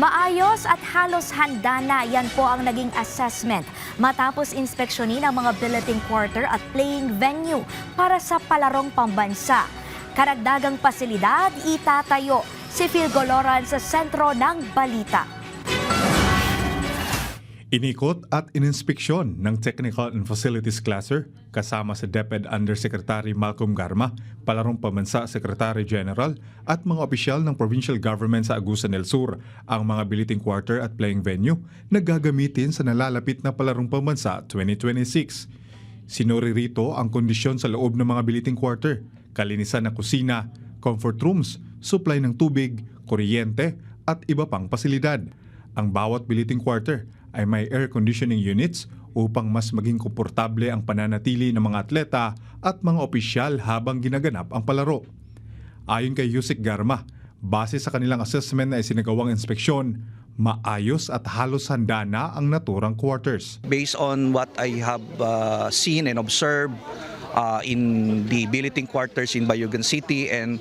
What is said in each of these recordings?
Maayos at halos handa na, yan po ang naging assessment matapos inspeksyonin ang mga billeting quarter at playing venue para sa palarong pambansa. Karagdagang pasilidad itatayo. Si Phil Goloran sa sentro ng balita. Inikot at ininspeksyon ng Technical and Facilities Cluster kasama sa DepEd Undersecretary Malcolm Garma, Palarong Pambansa Secretary General at mga opisyal ng provincial government sa Agusan del Sur ang mga billeting quarter at playing venue na gagamitin sa nalalapit na Palarong Pambansa 2026. Sinuri rito ang kondisyon sa loob ng mga billeting quarter, kalinisan ng kusina, comfort rooms, supply ng tubig, kuryente at iba pang pasilidad. Ang bawat billeting quarter ay may air conditioning units upang mas maging komportable ang pananatili ng mga atleta at mga opisyal habang ginaganap ang palaro. Ayon kay Yusek Garma, base sa kanilang assessment na isinagawang inspeksyon, maayos at halos handa na ang naturang quarters. Based on what I have seen and observed in the billeting quarters in Bayugan City and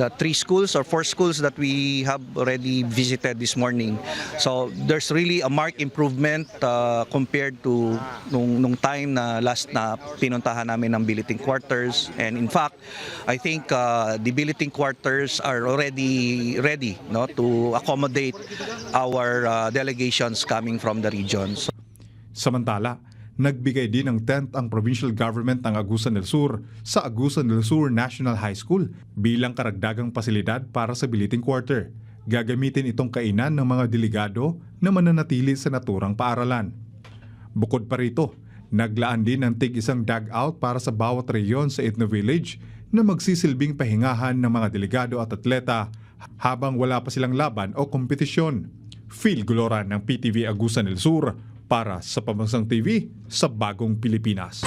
the 3 schools or 4 schools that we have already visited this morning. So there's really a marked improvement compared to nung time na last na pinuntahan namin ng billeting quarters. And in fact, I think the billeting quarters are already ready, no, to accommodate our delegations coming from the regions. Samantala, nagbigay din ng tent ang provincial government ng Agusan del Sur sa Agusan del Sur National High School bilang karagdagang pasilidad para sa billeting quarter. Gagamitin itong kainan ng mga delegado na mananatili sa naturang paaralan. Bukod pa rito, naglaan din ng tig-isang dugout para sa bawat reyon sa Ethno Village na magsisilbing pahingahan ng mga delegado at atleta habang wala pa silang laban o kompetisyon. Phil Goloran ng PTV Agusan del Sur para sa Pambansang TV sa Bagong Pilipinas.